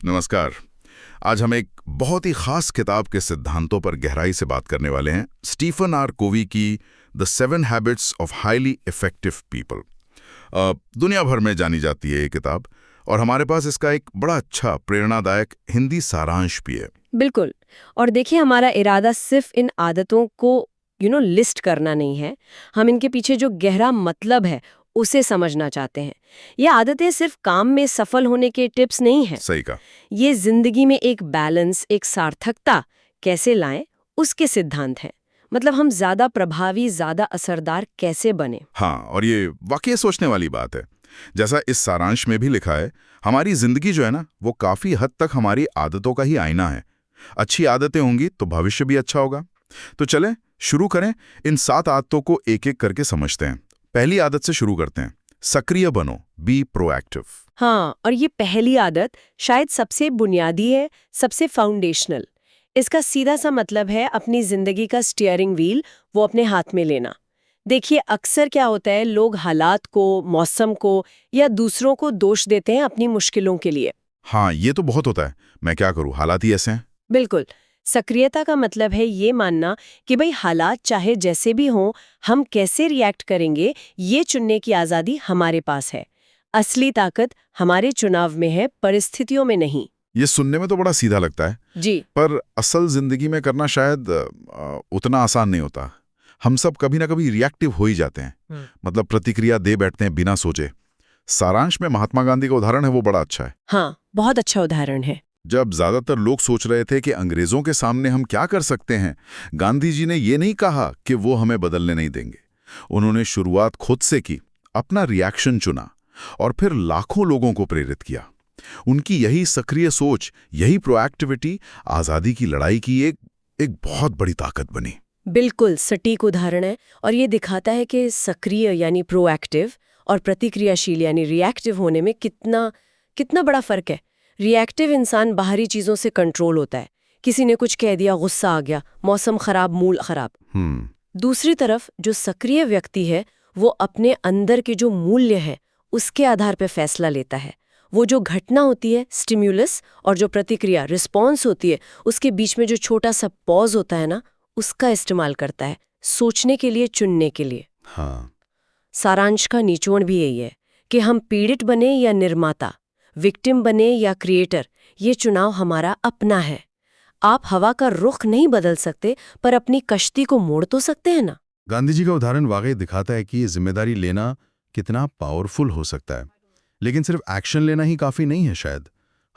नमस्कार। आज हम एक बहुत ही खास किताब के सिद्धांतों पर गहराई से बात करने वाले हैं, स्टीफन आर कोवी की the 7 habits of highly effective people. दुनिया भर में जानी जाती है ये किताब, और हमारे पास इसका एक बड़ा अच्छा प्रेरणादायक हिंदी सारांश भी है। बिल्कुल। और देखिए, हमारा इरादा सिर्फ इन आदतों को लिस्ट करना नहीं है। हम इनके पीछे जो गहरा मतलब है उसे समझना चाहते हैं। ये आदतें सिर्फ काम में सफल होने के टिप्स नहीं हैं। सही कहा। ये जिंदगी में एक बैलेंस, एक सार्थकता कैसे लाएं, उसके सिद्धांत हैं। मतलब हम ज्यादा प्रभावी, ज्यादा असरदार कैसे बने। हाँ, और ये वाकई सोचने वाली बात है। जैसा इस सारांश में भी लिखा है, हमारी जिंदगी जो है ना, वो काफी हद तक हमारी आदतों का ही आईना है। अच्छी आदतें होंगी तो भविष्य भी अच्छा होगा। तो चलें शुरू करें, इन 7 आदतों को एक एक करके समझते हैं। पहली आदत से शुरू करते हैं, सक्रिय बनो, बी प्रोएक्टिव। हाँ, और ये पहली आदत शायद सबसे बुनियादी है, सबसे फाउंडेशनल। इसका सीधा सा मतलब है अपनी जिंदगी का स्टीयरिंग व्हील वो अपने हाथ में लेना। देखिए, अक्सर क्या होता है, लोग हालात को, मौसम को या दूसरों को दोष देते हैं अपनी मुश्किलों के लिए। हाँ, ये तो बहुत होता है। मैं क्या करूं, हालात ही ऐसे हैं। बिल्कुल। सक्रियता का मतलब है ये मानना कि भाई हालात चाहे जैसे भी हों, हम कैसे रिएक्ट करेंगे ये चुनने की आज़ादी हमारे पास है। असली ताकत हमारे चुनाव में है, परिस्थितियों में नहीं। ये सुनने में तो बड़ा सीधा लगता है, जी। पर असल जिंदगी में करना शायद उतना आसान नहीं होता। हम सब कभी ना कभी रिएक्टिव हो ही जाते हैं, मतलब प्रतिक्रिया दे बैठते हैं बिना सोचे। सारांश में महात्मा गांधी का उदाहरण है, वो बड़ा अच्छा है। हाँ, बहुत अच्छा उदाहरण है। जब ज्यादातर लोग सोच रहे थे कि अंग्रेजों के सामने हम क्या कर सकते हैं, गांधी जी ने ये नहीं कहा कि वो हमें बदलने नहीं देंगे। उन्होंने शुरुआत खुद से की, अपना रिएक्शन चुना और फिर लाखों लोगों को प्रेरित किया। उनकी यही सक्रिय सोच, यही प्रोएक्टिविटी आजादी की लड़ाई की एक बहुत बड़ी ताकत बनी। बिल्कुल सटीक उदाहरण है, और ये दिखाता है कि सक्रिय यानी प्रोएक्टिव और प्रतिक्रियाशील यानी रिएक्टिव होने में कितना कितना बड़ा फर्क है। रिएक्टिव इंसान बाहरी चीजों से कंट्रोल होता है, किसी ने कुछ कह दिया, गुस्सा आ गया, मौसम खराब, मूड खराब। दूसरी तरफ जो सक्रिय व्यक्ति है वो अपने अंदर के जो मूल्य है उसके आधार पर फैसला लेता है। वो जो घटना होती है, स्टिम्युलस, और जो प्रतिक्रिया, रिस्पॉन्स होती है, उसके बीच में जो छोटा सा पॉज होता है ना, उसका इस्तेमाल करता है सोचने के लिए, चुनने के लिए। हाँ, सारांश का निचोड़ भी यही है कि हम पीड़ित बने या निर्माता, विक्टिम बने या क्रिएटर, ये चुनाव हमारा अपना है। आप हवा का रुख नहीं बदल सकते, पर अपनी कश्ती को मोड़ तो सकते हैं ना। गांधी जी का उदाहरण वाकई दिखाता है कि ये जिम्मेदारी लेना कितना पावरफुल हो सकता है। लेकिन सिर्फ एक्शन लेना ही काफी नहीं है। शायद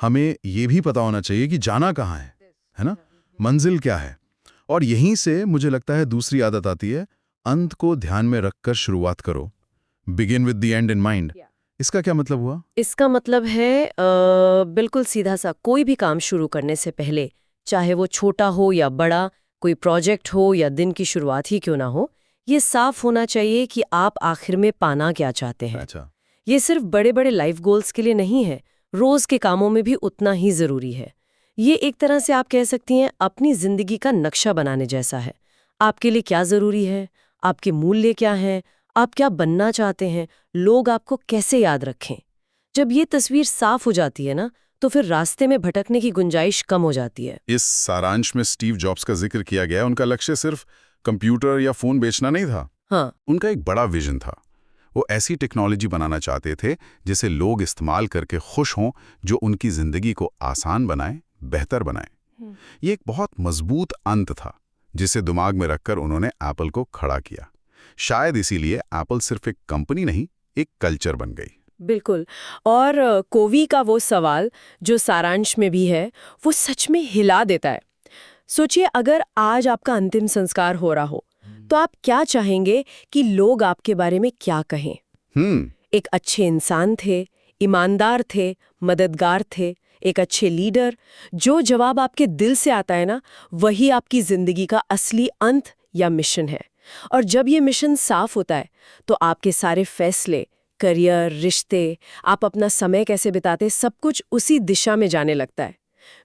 हमें ये भी पता होना चाहिए कि जाना कहाँ है ना, मंजिल क्या है। और यहीं से मुझे लगता है दूसरी आदत आती है, अंत को ध्यान में रखकर शुरुआत करो, begin with the and in mind. इसका क्या मतलब हुआ? इसका मतलब है बिल्कुल सीधा सा, कोई भी काम शुरू करने से पहले, चाहे वो छोटा हो या बड़ा, कोई प्रोजेक्ट हो या दिन की शुरुआत ही क्यों ना हो, ये साफ होना चाहिए कि आप आखिर में पाना क्या चाहते हैं। अच्छा। ये सिर्फ बड़े बड़े लाइफ गोल्स के लिए नहीं है, रोज के कामों में भी उतना ही जरूरी है। ये एक तरह से आप कह सकती हैं अपनी जिंदगी का नक्शा बनाने जैसा है। आपके लिए क्या जरूरी है, आपके मूल्य क्या हैं, आप क्या बनना चाहते हैं, लोग आपको कैसे याद रखें। जब ये तस्वीर साफ हो जाती है ना, तो फिर रास्ते में भटकने की गुंजाइश कम हो जाती है। इस सारांश में स्टीव जॉब्स का जिक्र किया गया है। उनका लक्ष्य सिर्फ कंप्यूटर या फोन बेचना नहीं था। हाँ, उनका एक बड़ा विजन था। वो ऐसी टेक्नोलॉजी बनाना चाहते थे जिसे लोग इस्तेमाल करके खुश हों, जो उनकी जिंदगी को आसान बनाए, बेहतर बनाए। ये एक बहुत मजबूत अंत था जिसे दिमाग में रखकर उन्होंने एप्पल को खड़ा किया। शायद इसीलिए एप्पल सिर्फ एक कंपनी नहीं, एक कल्चर बन गई। बिल्कुल। और कोवी का वो सवाल जो सारांश में भी है, वो सच में हिला देता है। सोचिए, अगर आज आपका अंतिम संस्कार हो रहा हो, तो आप क्या चाहेंगे कि लोग आपके बारे में क्या कहें? एक अच्छे इंसान थे, ईमानदार थे, मददगार थे, एक अच्छे लीडर। जो जवाब आपके दिल से आता है ना, वही आपकी जिंदगी का असली अंत या मिशन है। और जब ये मिशन साफ होता है, तो आपके सारे फैसले, करियर, रिश्ते, आप अपना समय कैसे बिताते, सब कुछ उसी दिशा में जाने लगता है।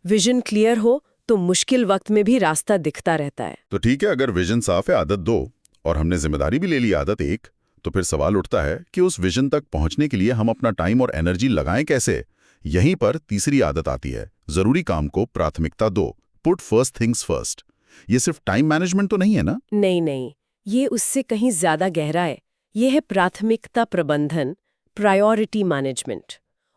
विजन क्लियर हो तो मुश्किल वक्त में भी रास्ता दिखता रहता है। तो ठीक है, अगर विजन साफ है, आदत 2, और हमने जिम्मेदारी भी ले ली, आदत 1, तो फिर सवाल उठता है कि उस विजन तक पहुंचने के लिए हम अपना टाइम और एनर्जी लगाएं कैसे? यहीं पर तीसरी आदत आती है, जरूरी काम को प्राथमिकता दो, पुट फर्स्ट थिंग्स फर्स्ट। ये सिर्फ टाइम मैनेजमेंट तो नहीं है ना? नहीं नहीं, ये उससे कहीं ज्यादा गहरा है। ये है प्राथमिकता प्रबंधन, प्रायोरिटी मैनेजमेंट।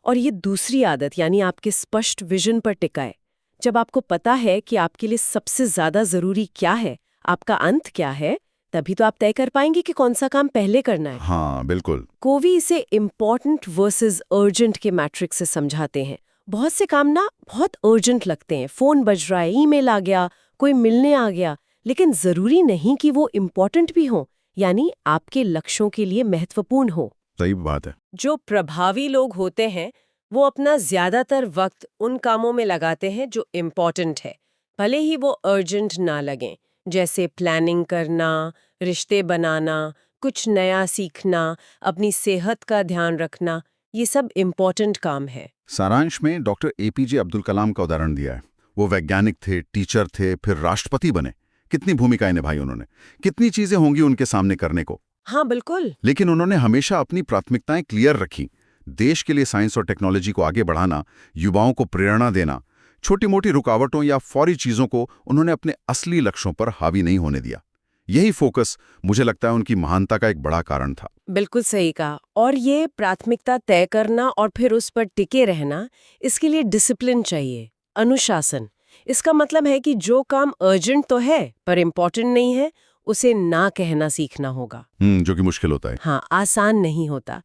और ये दूसरी आदत यानी आपके स्पष्ट विजन पर टिका है। जब आपको पता है कि आपके लिए सबसे ज्यादा जरूरी क्या है, आपका अंत क्या है, तभी तो आप तय कर पाएंगे कि कौन सा काम पहले करना है। हाँ बिल्कुल। कोवी इसे इम्पॉर्टेंट वर्सेस अर्जेंट के मैट्रिक्स से समझाते हैं। बहुत से काम ना बहुत अर्जेंट लगते हैं, फोन बज रहा है, ईमेल आ गया, कोई मिलने आ गया, लेकिन जरूरी नहीं कि वो इम्पॉर्टेंट भी हो, यानी आपके लक्ष्यों के लिए महत्वपूर्ण हो। सही बात है। जो प्रभावी लोग होते हैं वो अपना ज्यादातर वक्त उन कामों में लगाते हैं जो इम्पॉर्टेंट है, भले ही वो अर्जेंट ना लगें। जैसे प्लानिंग करना, रिश्ते बनाना, कुछ नया सीखना, अपनी सेहत का ध्यान रखना, ये सब इम्पॉर्टेंट काम है। सारांश में डॉक्टर एपीजे अब्दुल कलाम का उदाहरण दिया है। वो वैज्ञानिक थे, टीचर थे, फिर राष्ट्रपति बने। कितनी भूमिकाएं निभाई उन्होंने, कितनी चीजें होंगी उनके सामने करने को। हाँ बिल्कुल। लेकिन उन्होंने हमेशा अपनी प्राथमिकताएं क्लियर रखी। देश के लिए साइंस और टेक्नोलॉजी को आगे बढ़ाना, युवाओं को प्रेरणा देना, छोटी मोटी रुकावटों या फौरी चीजों को उन्होंने अपने असली लक्ष्यों पर हावी नहीं होने दिया। यही फोकस मुझे लगता है उनकी महानता का एक बड़ा कारण था। बिल्कुल सही कहा। और ये प्राथमिकता तय करना और फिर उस पर टिके रहना, इसके लिए डिसिप्लिन चाहिए, अनुशासन। इसका मतलब है कि जो काम अर्जेंट तो है पर इम्पोर्टेंट नहीं है, उसे ना कहना सीखना होगा। जो कि मुश्किल होता है। हाँ, आसान नहीं होता,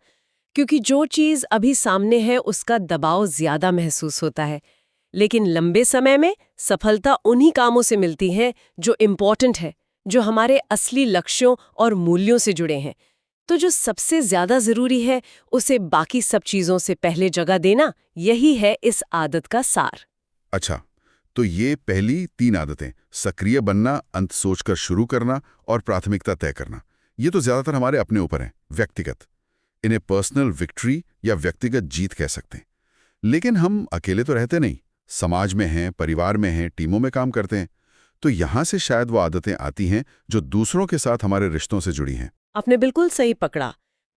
क्योंकि जो चीज अभी सामने है उसका दबाव ज्यादा महसूस होता है। लेकिन लंबे समय में सफलता उन्हीं कामों से मिलती है जो इम्पोर्टेंट है, जो हमारे असली लक्ष्यों और मूल्यों से जुड़े हैं। तो जो सबसे ज्यादा जरूरी है उसे बाकी सब चीजों से पहले जगह देना, यही है इस आदत का सार। अच्छा, तो ये पहली 3 आदतें, सक्रिय बनना, अंत सोचकर शुरू करना और प्राथमिकता तय करना, ये तो ज्यादातर हमारे अपने ऊपर हैं, व्यक्तिगत। इन्हें पर्सनल विक्ट्री या व्यक्तिगत जीत कह सकते हैं। लेकिन हम अकेले तो रहते नहीं, समाज में हैं, परिवार में हैं, टीमों में काम करते हैं। तो यहाँ से शायद वो आदतें आती हैं जो दूसरों के साथ हमारे रिश्तों से जुड़ी हैं। आपने बिल्कुल सही पकड़ा।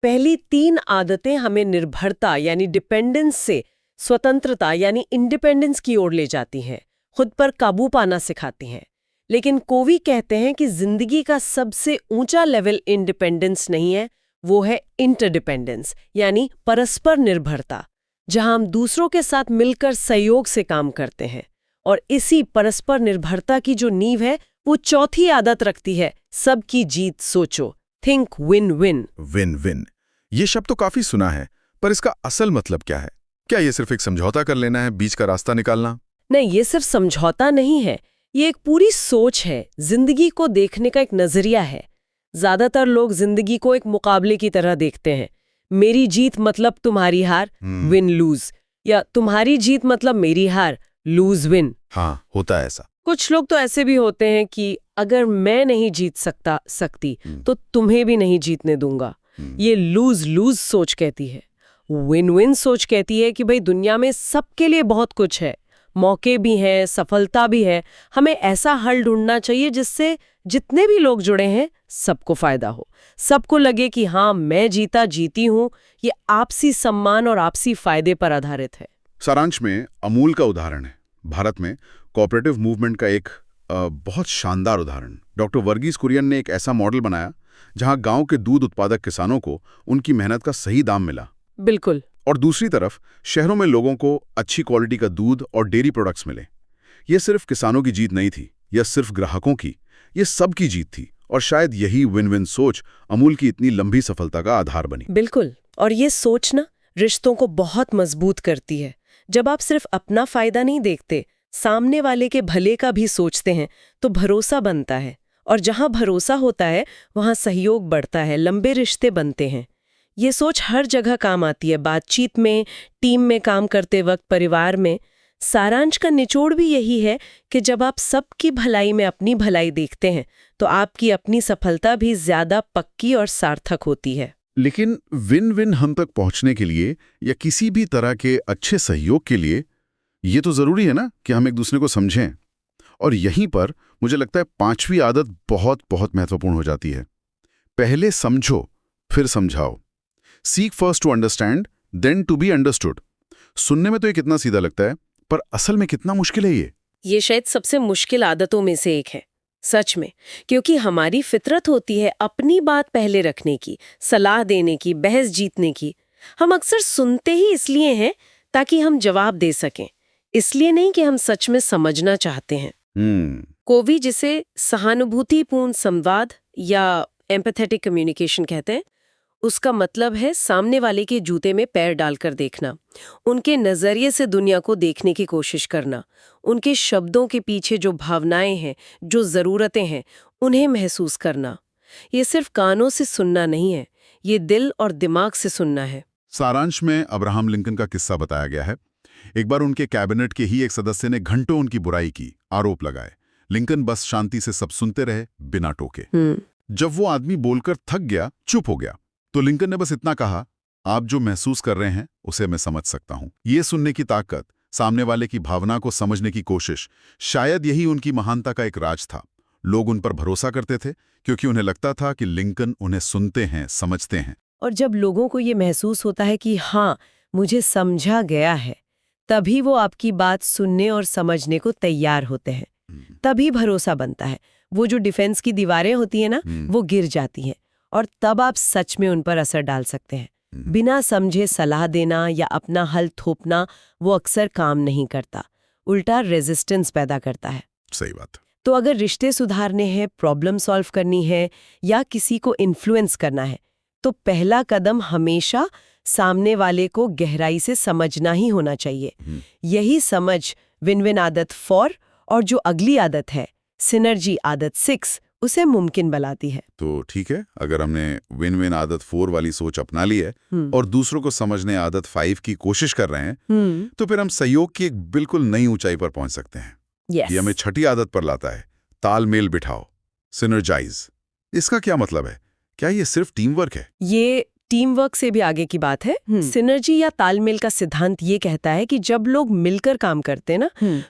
पहली 3 आदतें हमें निर्भरता यानी डिपेंडेंस से स्वतंत्रता यानी इंडिपेंडेंस की ओर ले जाती हैं, खुद पर काबू पाना सिखाती हैं। लेकिन कोवी कहते हैं कि जिंदगी का सबसे ऊंचा लेवल इंडिपेंडेंस नहीं है, वो है इंटरडिपेंडेंस यानी परस्पर निर्भरता, जहां हम दूसरों के साथ मिलकर सहयोग से काम करते हैं। और इसी परस्पर निर्भरता की जो नींव है वो चौथी आदत रखती है, सबकी जीत सोचो, think win win. Win win, ये शब्द तो काफी सुना है, पर इसका असल मतलब क्या है? क्या ये सिर्फ एक समझौता कर लेना है, बीच का रास्ता निकालना? नहीं, ये सिर्फ समझौता नहीं है, ये एक पूरी सोच है, जिंदगी को देखने का एक नजरिया है। ज्यादातर लोग जिंदगी को एक मुकाबले की तरह देखते हैं। मेरी जीत मतलब तुम्हारी हार, विन लूज, या तुम्हारी जीत मतलब मेरी हार, लूज विन। हाँ, होता है ऐसा। कुछ लोग तो ऐसे भी होते हैं कि अगर मैं नहीं जीत सकती तो तुम्हें भी नहीं जीतने दूंगा। ये लूज लूज सोच कहती है। विन विन सोच कहती है कि भाई दुनिया में सबके लिए बहुत कुछ है, मौके भी हैं, सफलता भी है। हमें ऐसा हल ढूंढना चाहिए जिससे जितने भी लोग जुड़े हैं सबको फायदा हो, सबको लगे कि हाँ मैं जीती हूँ। ये आपसी सम्मान और आपसी फायदे पर आधारित है। सारांश में अमूल का उदाहरण है, भारत में कोऑपरेटिव मूवमेंट का एक बहुत शानदार उदाहरण। डॉक्टर वर्गीस कुरियन ने एक ऐसा मॉडल बनाया जहां गांव के दूध उत्पादक किसानों को उनकी मेहनत का सही दाम मिला। बिल्कुल। और दूसरी तरफ शहरों में लोगों को अच्छी क्वालिटी का दूध और डेयरी प्रोडक्ट्स मिले। ये सिर्फ किसानों की जीत नहीं थी या सिर्फ ग्राहकों की, ये सबकी जीत थी। और शायद यही विन विन सोच अमूल की इतनी लंबी सफलता का आधार बनी। बिल्कुल। और ये सोच ना रिश्तों को बहुत मजबूत करती है। जब आप सिर्फ अपना फायदा नहीं देखते, सामने वाले के भले का भी सोचते हैं, तो भरोसा बनता है। और जहां भरोसा होता है वहां सहयोग बढ़ता है, लंबे रिश्ते बनते हैं। ये सोच हर जगह काम आती है, बातचीत में, टीम में काम करते वक्त, परिवार में। सारांश का निचोड़ भी यही है कि जब आप सबकी भलाई में अपनी भलाई देखते हैं तो आपकी अपनी सफलता भी ज्यादा पक्की और सार्थक होती है। लेकिन विन विन हम तक पहुंचने के लिए या किसी भी तरह के अच्छे सहयोग के लिए ये तो जरूरी है ना कि हम एक दूसरे को समझें। और यहीं पर मुझे लगता है 5वीं आदत बहुत बहुत महत्वपूर्ण हो जाती है। पहले समझो फिर समझाओ। Seek first to understand then to be understood. सुनने में तो ये कितना सीधा लगता है, पर असल में कितना मुश्किल है ये। ये शायद सबसे मुश्किल आदतों में से एक है, सच में, क्योंकि हमारी फितरत होती है अपनी बात पहले रखने की, सलाह देने की, बहस जीतने की। हम अक्सर सुनते ही इसलिए हैं ताकि हम जवाब दे सकें, इसलिए नहीं कि हम सच में समझना चाहते हैं। कोवी जिसे सहानुभूतिपूर्ण संवाद या एम्पैथेटिक कम्युनिकेशन कहते हैं, उसका मतलब है सामने वाले के जूते में पैर डालकर देखना, उनके नजरिए से दुनिया को देखने की कोशिश करना, उनके शब्दों के पीछे जो भावनाएं हैं, जो जरूरतें हैं, उन्हें महसूस करना। ये सिर्फ कानों से सुनना नहीं है, ये दिल और दिमाग से सुनना है। सारांश में अब्राहम लिंकन का किस्सा बताया गया है। एक बार उनके कैबिनेट के ही एक सदस्य ने घंटों उनकी बुराई की, आरोप लगाए। लिंकन बस शांति से सब सुनते रहे, बिना टोके। जब वो आदमी बोलकर थक गया, चुप हो गया, तो लिंकन ने बस इतना कहा, आप जो महसूस कर रहे हैं उसे मैं समझ सकता हूं। ये सुनने की ताकत, सामने वाले की भावना को समझने की कोशिश, शायद यही उनकी महानता का एक राज था। लोग उन पर भरोसा करते थे क्योंकि उन्हें लगता था कि लिंकन उन्हें सुनते हैं, समझते हैं। और जब लोगों को ये महसूस होता है कि हाँ, मुझे समझा गया है, तभी वो आपकी बात सुनने और समझने को तैयार होते हैं। तभी भरोसा बनता है। वो जो डिफेंस की दीवारें होती है ना, वो गिर जाती हैं, और तब आप सच में उन पर असर डाल सकते हैं। बिना समझे सलाह देना या अपना हल थोपना वो अक्सर काम नहीं करता, उल्टा रेजिस्टेंस पैदा करता है। सही बात। तो अगर रिश्ते सुधारने हैं, प्रॉब्लम सॉल्व करनी है या किसी को इन्फ्लुएंस करना है, तो पहला कदम हमेशा सामने वाले को गहराई से समझना ही होना चाहिए। यही समझ विन विन आदत 4 और जो अगली आदत है सिनर्जी आदत 6 उसे मुमकिन बनाती है। तो ठीक है, अगर हमने विन विन आदत 4 वाली सोच अपना ली है और दूसरों को समझने आदत 5 की कोशिश कर रहे हैं, तो फिर हम सहयोग की एक बिल्कुल नई ऊंचाई पर पहुंच सकते हैं। ये हमें छठी आदत पर लाता है, तालमेल बिठाओ, सिनर्जाइज। इसका क्या मतलब है? क्या ये सिर्फ टीम वर्क है? ये टीम वर्क से भी आगे की बात है। सिनर्जी या तालमेल का सिद्धांत ये कहता है कि जब लोग मिलकर काम करते हैं ना,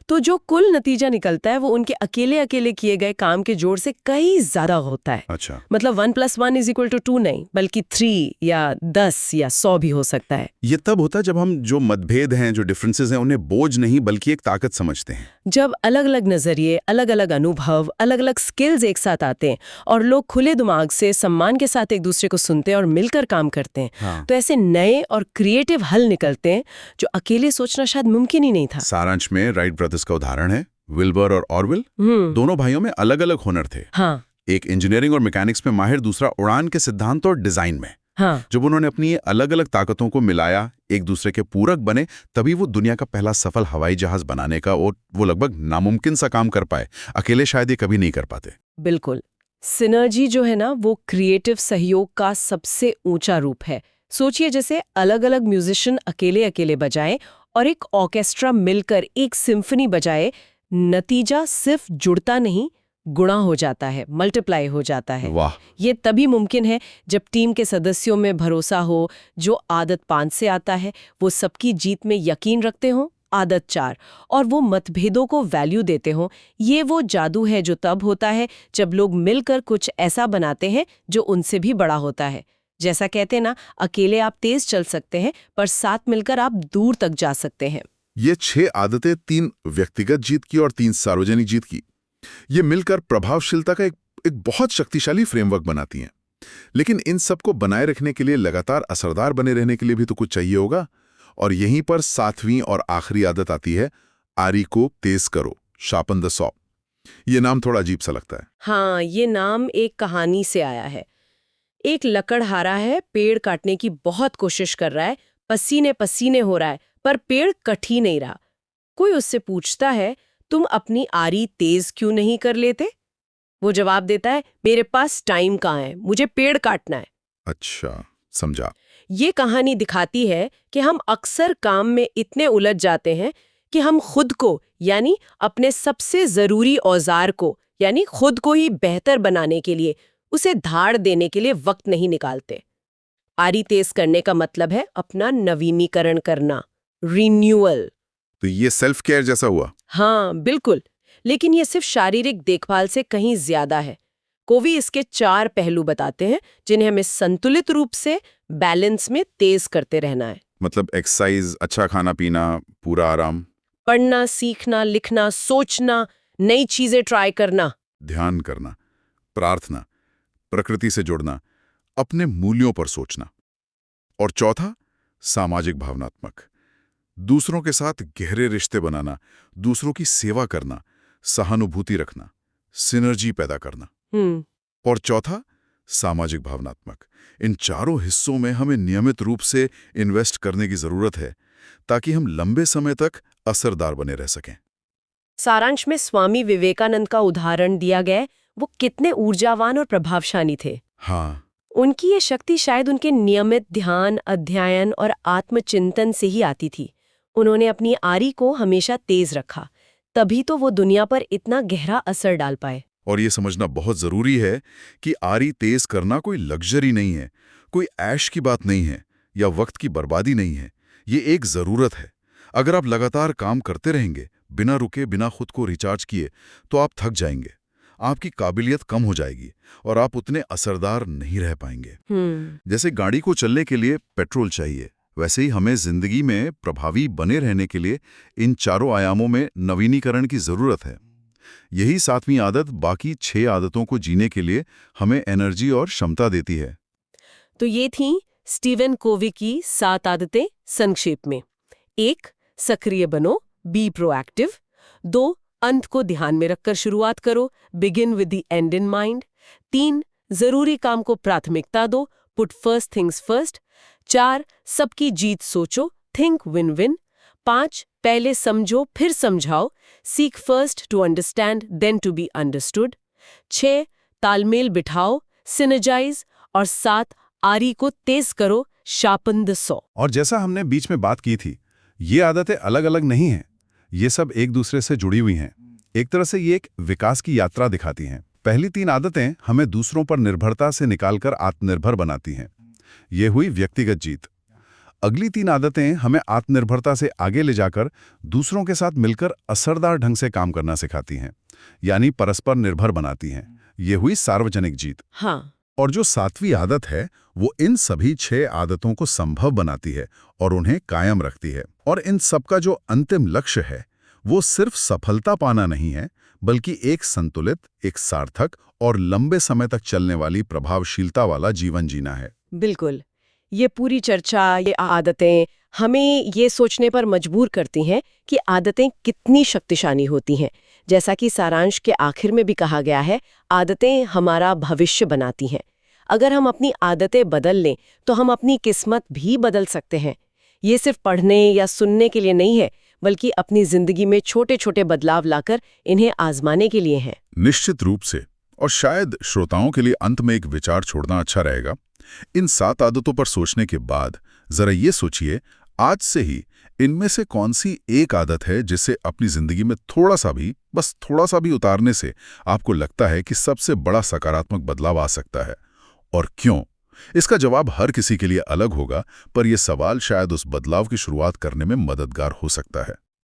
तो जो कुल नतीजा निकलता है वो उनके अकेले अकेले किए गए काम के जोड़ से कहीं ज्यादा होता है। अच्छा। मतलब 1 + 1 = 2 नहीं, बल्कि 3 या 10 या 100 भी हो सकता है। ये तब होता है जब हम जो मतभेद हैं, जो डिफरेंसेस हैं, उन्हें बोझ नहीं बल्कि एक ताकत समझते हैं। जब अलग अलग नजरिए, अलग अलग अनुभव, अलग अलग स्किल्स एक साथ आते हैं और लोग खुले दिमाग से सम्मान के साथ एक दूसरे को सुनते हैं और मिलकर काम करते हैं, तो ऐसे नए और क्रिएटिव हल निकलते हैं जो अकेले सोचना शायद मुमकिन ही नहीं था। सारांश में राइट ब्रदर्स का उदाहरण है। विल्बर और ऑरविल, दोनों भाइयों में अलग अलग हुनर थे। एक इंजीनियरिंग और मैकेनिक्स में माहिर, दूसरा उड़ान के सिद्धांत और डिजाइन में। जब उन्होंने अपनी अलग अलग ताकतों को मिलाया, एक दूसरे के पूरक बने, तभी वो दुनिया का पहला सफल हवाई जहाज बनाने का और वो लगभग नामुमकिन सा काम कर पाए। अकेले शायद ये कभी नहीं कर पाते। बिल्कुल। सिनर्जी जो है ना, वो क्रिएटिव सहयोग का सबसे ऊंचा रूप है। सोचिए, जैसे अलग अलग म्यूजिशियन अकेले अकेले बजाएं और एक ऑर्केस्ट्रा मिलकर एक सिम्फनी बजाए, नतीजा सिर्फ जुड़ता नहीं, गुणा हो जाता है, मल्टीप्लाई हो जाता है। वाह। ये तभी मुमकिन है जब टीम के सदस्यों में भरोसा हो। जो आदत 5 से आता है वो सबकी जीत में यकीन रखते हो, आदत 4, और वो मतभेदों को वैल्यू देते हो। ये वो जादू है जो तब होता है जब लोग मिलकर कुछ ऐसा बनाते हैं जो उनसे भी बड़ा होता है। जैसा कहते ना, अकेले आप तेज चल सकते हैं, पर साथ मिलकर आप दूर तक जा सकते हैं। ये 6 आदतें, 3 व्यक्तिगत जीत की और 3 सार्वजनिक जीत की, ये मिलकर प्रभावशीलता का एक बहुत शक्तिशाली फ्रेमवर्क बनाती हैं। लेकिन इन सब को बनाए रखने के लिए, लगातार असरदार बने रहने के लिए भी तो कुछ चाहिए होगा। और यहीं पर 7वीं और आखिरी आदत आती है, आरी को तेज करो, शार्पन द सॉ। ये नाम थोड़ा अजीब सा लगता है। हाँ, ये नाम एक कहानी से आया है। एक लकड़हारा है, पेड़ काटने की बहुत कोशिश कर रहा है, पसीने पसीने हो रहा है, पर पेड़ कट ही नहीं रहा। कोई उससे पूछता है, तुम अपनी आरी तेज क्यों नहीं कर लेते? वो जवाब देता है, मेरे पास टाइम कहाँ है, मुझे पेड़ काटना है। अच्छा, समझा। ये कहानी दिखाती है कि हम अक्सर काम में इतने उलझ जाते हैं कि हम खुद को, यानी अपने सबसे जरूरी औजार को, यानी खुद को ही बेहतर बनाने के लिए, उसे धाड़ देने के लिए वक्त नहीं निकालते। आरी तेज करने का मतलब है अपना नवीनीकरण करना, रिन्यूअल। तो ये सेल्फ केयर जैसा हुआ? हाँ, बिल्कुल। लेकिन ये सिर्फ शारीरिक देखभाल से कहीं ज्यादा है। कोवी इसके 4 पहलू बताते हैं जिन्हें हमें संतुलित रूप से बैलेंस में तेज करते रहना है। मतलब एक्सरसाइज, अच्छा खाना पीना, पूरा आराम, पढ़ना, सीखना, लिखना, सोचना, नई चीजें ट्राई करना। ध्यान करना, प्रार्थना, प्रकृति से जुड़ना, अपने मूल्यों पर सोचना। और चौथा, सामाजिक भावनात्मक, दूसरों के साथ गहरे रिश्ते बनाना, दूसरों की सेवा करना, सहानुभूति रखना, सिनर्जी पैदा करना। और चौथा, सामाजिक भावनात्मक, इन चारों हिस्सों में हमें नियमित रूप से इन्वेस्ट करने की जरूरत है ताकि हम लंबे समय तक असरदार बने रह सकें। सारांश में स्वामी विवेकानंद का उदाहरण दिया गया, वो कितने ऊर्जावान और प्रभावशाली थे। हाँ, उनकी ये शक्ति शायद उनके नियमित ध्यान, अध्ययन और आत्मचिंतन से ही आती थी। उन्होंने अपनी आरी को हमेशा तेज रखा, तभी तो वो दुनिया पर इतना गहरा असर डाल पाए। और ये समझना बहुत जरूरी है कि आरी तेज करना कोई लग्जरी नहीं है, कोई ऐश की बात नहीं है या वक्त की बर्बादी नहीं है। ये एक जरूरत है। अगर आप लगातार काम करते रहेंगे, बिना रुके, बिना खुद को रिचार्ज किए, तो आप थक जाएंगे, आपकी काबिलियत कम हो जाएगी और आप उतने असरदार नहीं रह पाएंगे। जैसे गाड़ी को चलने के लिए पेट्रोल चाहिए, वैसे ही हमें जिंदगी में प्रभावी बने रहने के लिए इन चारों आयामों में नवीनीकरण की जरूरत है। यही 7वीं आदत बाकी 6 आदतों को जीने के लिए हमें एनर्जी और क्षमता देती है। तो ये थी स्टीवन कोवी की 7 आदतें संक्षेप में। 1. सक्रिय बनो, बी प्रोएक्टिव। 2. अंत को ध्यान में रखकर शुरुआत करो, begin with the and in mind. 3. जरूरी काम को प्राथमिकता दो, पुट फर्स्ट थिंग्स फर्स्ट। 4. सबकी जीत सोचो, थिंक विन विन। 5. पहले समझो फिर समझाओ, seek first to understand then to be understood. 6. तालमेल बिठाओ, सिनर्जाइज। और 7. आरी को तेज करो, शार्पन द सॉ। और जैसा हमने बीच में बात की थी, ये आदतें अलग अलग नहीं हैं, ये सब एक दूसरे से जुड़ी हुई हैं। एक तरह से ये एक विकास की यात्रा दिखाती हैं। पहली 3 आदतें हमें दूसरों पर निर्भरता से निकालकर आत्मनिर्भर बनाती हैं। ये हुई व्यक्तिगत जीत। अगली 3 आदतें हमें आत्मनिर्भरता से आगे ले जाकर दूसरों के साथ मिलकर असरदार ढंग से काम करना सिखाती हैं, यानी परस्पर निर्भर बनाती हैं। ये हुई सार्वजनिक जीत। हाँ। और जो 7वीं आदत है, वो इन सभी 6 आदतों को संभव बनाती है और उन्हें कायम रखती है। और इन सबका जो अंतिम लक्ष्य है, वो सिर्फ सफलता पाना नहीं है, बल्कि एक संतुलित, एक सार्थक और लंबे समय तक चलने वाली प्रभावशीलता वाला जीवन जीना है। बिल्कुल। ये पूरी चर्चा, ये आदतें हमें ये सोचने पर मजबूर करती हैं कि आदतें कितनी शक्तिशाली होती हैं। जैसा कि सारांश के आखिर में भी कहा गया है, आदतें हमारा भविष्य बनाती हैं। अगर हम अपनी आदतें बदल लें तो हम अपनी किस्मत भी बदल सकते हैं। ये सिर्फ पढ़ने या सुनने के लिए नहीं है, बल्कि अपनी जिंदगी में छोटे छोटे बदलाव लाकर इन्हें आजमाने के लिए हैं। निश्चित रूप से। और शायद श्रोताओं के लिए अंत में एक विचार छोड़ना अच्छा रहेगा। इन 7 आदतों पर सोचने के बाद जरा ये सोचिए, आज से ही इनमें से कौन सी एक आदत है जिसे अपनी जिंदगी में थोड़ा सा भी, बस थोड़ा सा भी उतारने से आपको लगता है कि सबसे बड़ा सकारात्मक बदलाव आ सकता है, और क्यों? इसका जवाब हर किसी के लिए अलग होगा, पर यह सवाल शायद उस बदलाव की शुरुआत करने में मददगार हो सकता है।